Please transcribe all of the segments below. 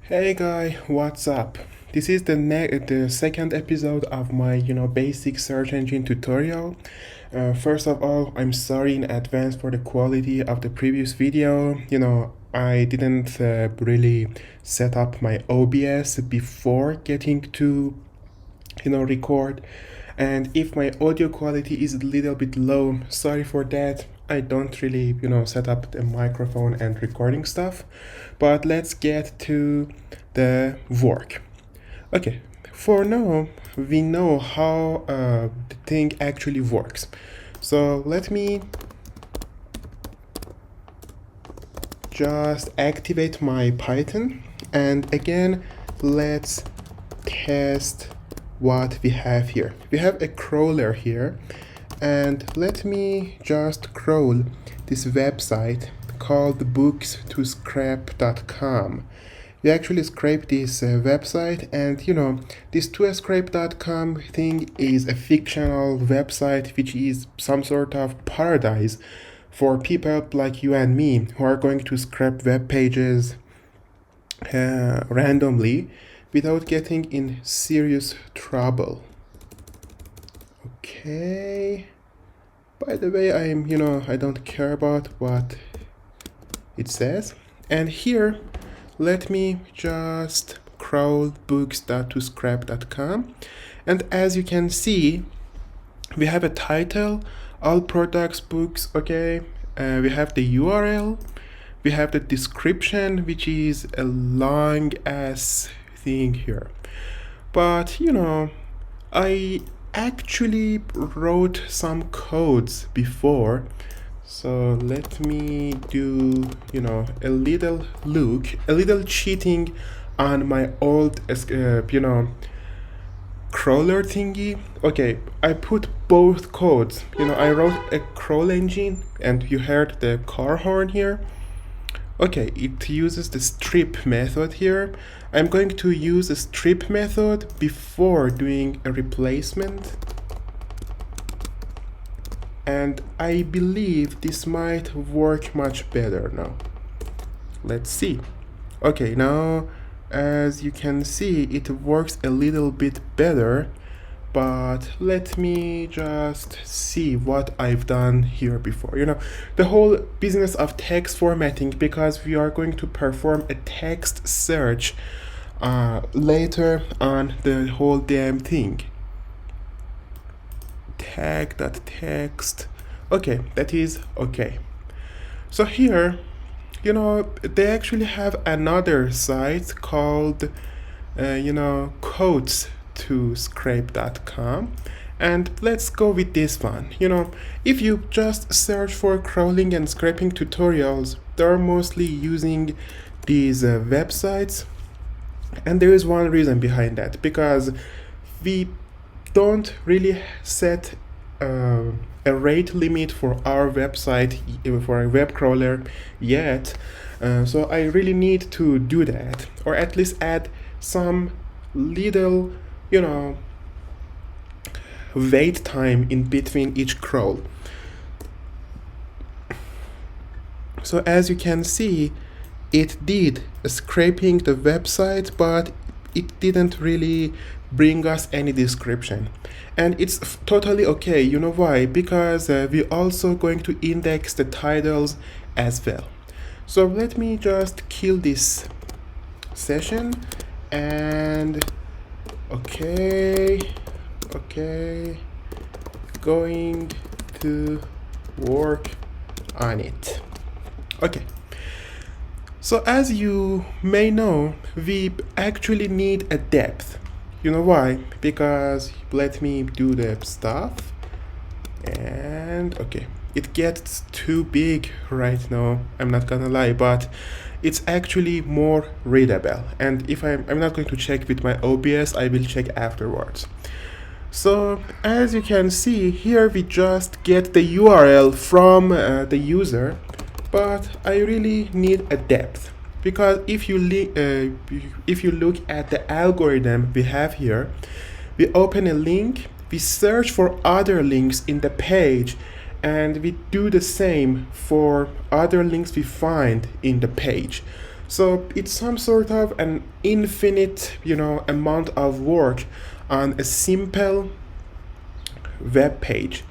Hey guy, what's up? This is the second episode of my basic search engine tutorial. First of all, I'm sorry in advance for the quality of the previous video. I didn't really set up my OBS before getting to record, and if my audio quality is a little bit low, sorry for that. I don't really set up the microphone and recording stuff, but let's get to the work. Okay, for now we know how the thing actually works, so let me just activate my Python, and again let's test what we have here. We have a crawler here, and let me just crawl this website called books2scrap.com. We actually scrape this website, and this 2scrape.com thing is a fictional website which is some sort of paradise for people like you and me who are going to scrape web pages randomly without getting in serious trouble. Okay. By the way, I don't care about what it says. And here, let me just crawl books.toscrap.com. And as you can see, we have a title, all products, books, okay. We have the URL, we have the description, which is a long ass thing here. But I actually wrote some codes before, so let me do a little cheating on my old crawler thingy. Okay, I put both codes. I wrote a crawl engine, and you heard the car horn here. Okay, it uses the strip method here. I'm going to use a strip method before doing a replacement. And I believe this might work much better now. Let's see. Okay, now as you can see, it works a little bit better. But let me just see what I've done here before. The whole business of text formatting, because we are going to perform a text search later on the whole damn thing. Tag.text. Okay, that is okay. So here, they actually have another site called, quotes2scrape.com, and let's go with this one. If you just search for crawling and scraping tutorials, they're mostly using these websites, and there is one reason behind that, because we don't really set a rate limit for our website, for a web crawler yet. So I really need to do that, or at least add some little wait time in between each crawl. So as you can see, it did scraping the website, but it didn't really bring us any description, and it's totally okay. You know why? Because we're also going to index the titles as well. So let me just kill this session, and okay, going to work on it. Okay, so as you may know, we actually need a depth. You know why? Because let me do the stuff, and okay, it gets too big right now, I'm not gonna lie, but it's actually more readable. And if I'm not going to check with my OBS, I will check afterwards. So as you can see here, we just get the URL from the user, but I really need a depth, because if you look at the algorithm we have here, we open a link, we search for other links in the page, and we do the same for other links we find in the page. So it's some sort of an infinite, amount of work on a simple web page.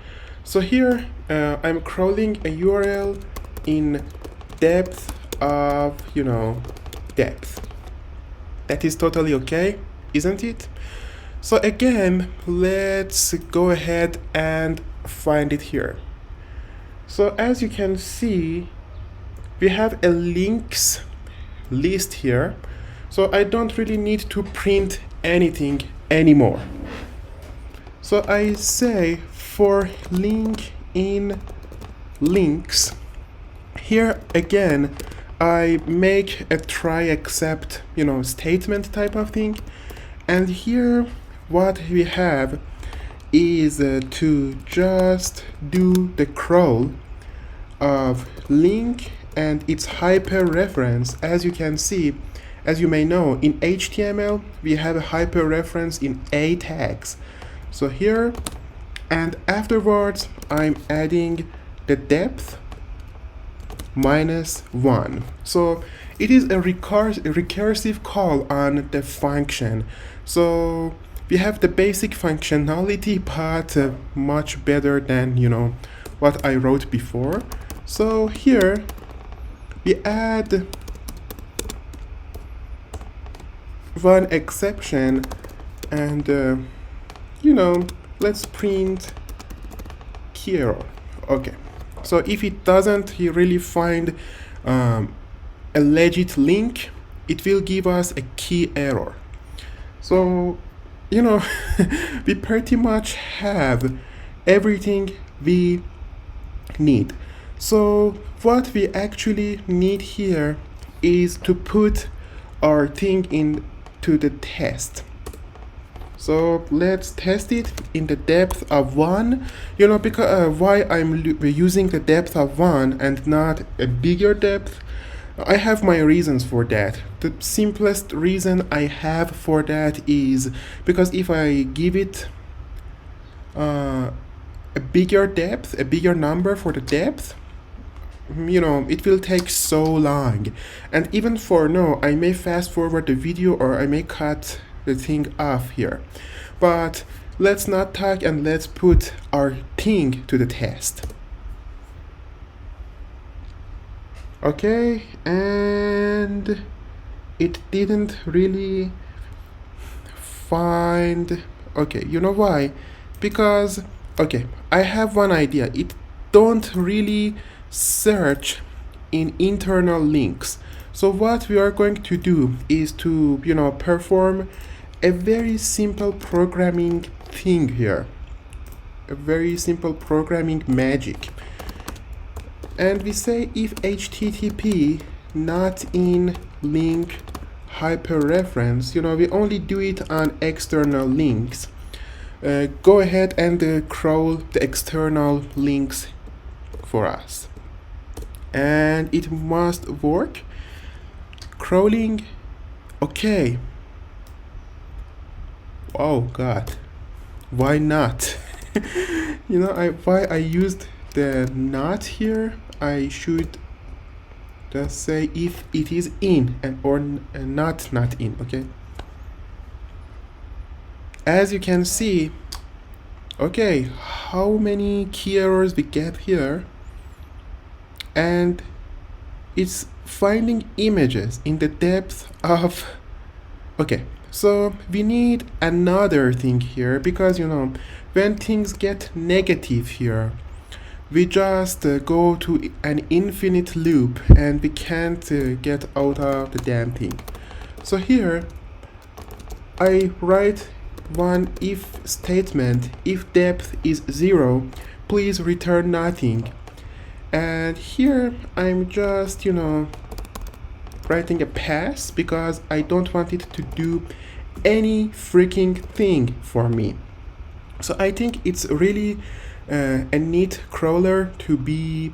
So here I'm crawling a URL in depth of, depth. That is totally okay, isn't it? So again, let's go ahead and find it here. So as you can see, we have a links list here. So I don't really need to print anything anymore. So I say for link in links, here again, I make a try except, statement type of thing. And here what we have is to just do the crawl of link and its hyper reference. As you can see, as you may know, in HTML we have a hyper reference in A tags. So here, and afterwards I'm adding the depth -1. So it is a recursive call on the function. So we have the basic functionality, but much better than what I wrote before. So here we add one exception, and let's print key error. Okay, so if it doesn't really find a legit link, it will give us a key error. So we pretty much have everything we need. So what we actually need here is to put our thing into the test. So let's test it in the depth of 1. Because why I'm using the depth of 1 and not a bigger depth, I have my reasons for that. The simplest reason I have for that is because if I give it a bigger depth, a bigger number for the depth, it will take so long. And even for now, I may fast forward the video or I may cut the thing off here. But let's not talk and let's put our thing to the test. Okay, and it didn't really find. Okay, you know why? Because, okay, I have one idea. It don't really search in internal links. So what we are going to do is to, perform a very simple programming thing here. A very simple programming magic. And we say if HTTP not in link hyperreference, we only do it on external links. Go ahead and crawl the external links for us. And it must work. Crawling, okay. Oh God, why not? Why I used the not here, I should just say if it is in or not in. Okay, as you can see, okay, how many key errors we get here, and it's finding images in the depth of. Okay, so we need another thing here because when things get negative here, we just go to an infinite loop and we can't get out of the damn thing. So here I write one if statement. If depth is 0, please return nothing. And here I'm just writing a pass because I don't want it to do any freaking thing for me. So I think it's really a neat crawler to be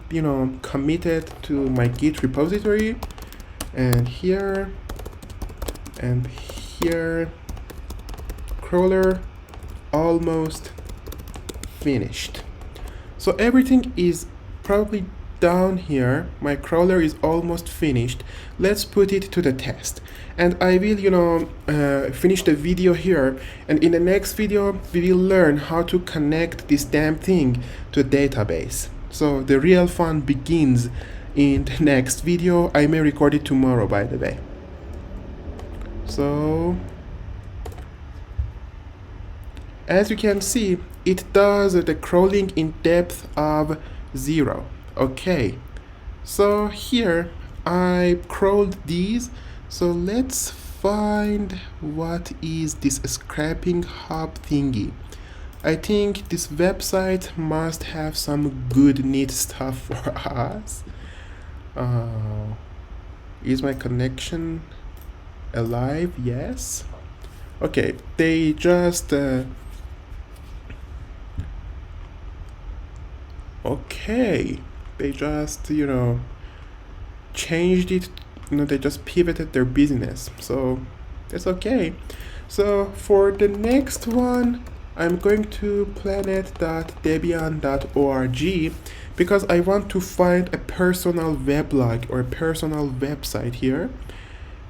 committed to my Git repository. And here crawler almost finished. So everything is probably down here, my crawler is almost finished. Let's put it to the test. And I will, finish the video here. And in the next video, we will learn how to connect this damn thing to a database. So the real fun begins in the next video. I may record it tomorrow, by the way. So, as you can see, it does the crawling in depth of 0. Okay, so here I crawled these. So let's find what is this scrapping hub thingy. I think this website must have some good neat stuff for us. Is my connection alive? Yes. Okay, they just okay, they just changed it. They just pivoted their business, so that's okay. So for the next one, I'm going to planet.debian.org because I want to find a personal weblog or a personal website here.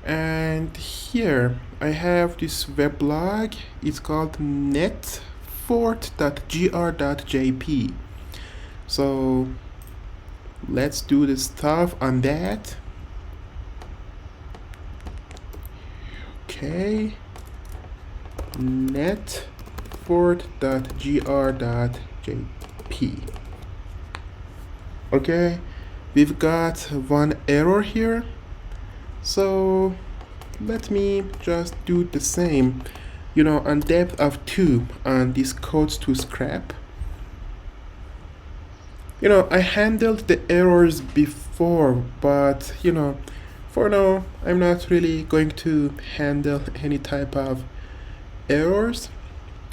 And here I have this weblog. It's called netfort.gr.jp. So let's do the stuff on that. Okay, netfort.gr.jp. Okay, we've got one error here. So let me just do the same, on depth of 2 on this codes to scrap. I handled the errors before, but for now I'm not really going to handle any type of errors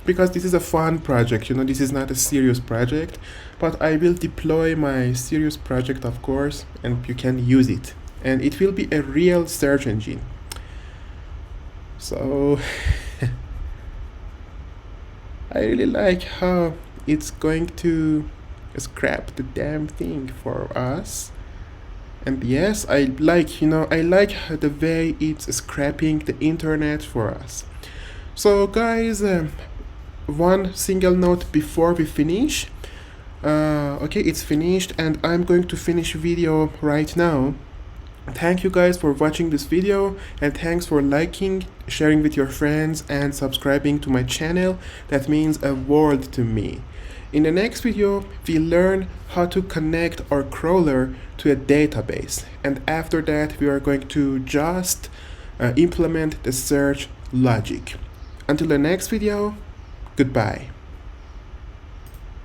because this is a fun project. This is not a serious project, but I will deploy my serious project, of course, and you can use it, and it will be a real search engine. So I really like how it's going to scrap the damn thing for us. And yes, I like the way it's scrapping the internet for us. So guys, one single note before we finish. Okay, it's finished and I'm going to finish video right now. Thank you guys for watching this video, and thanks for liking, sharing with your friends, and subscribing to my channel. That means a world to me. In the next video, we learn how to connect our crawler to a database, and after that we are going to just implement the search logic. Until the next video, goodbye.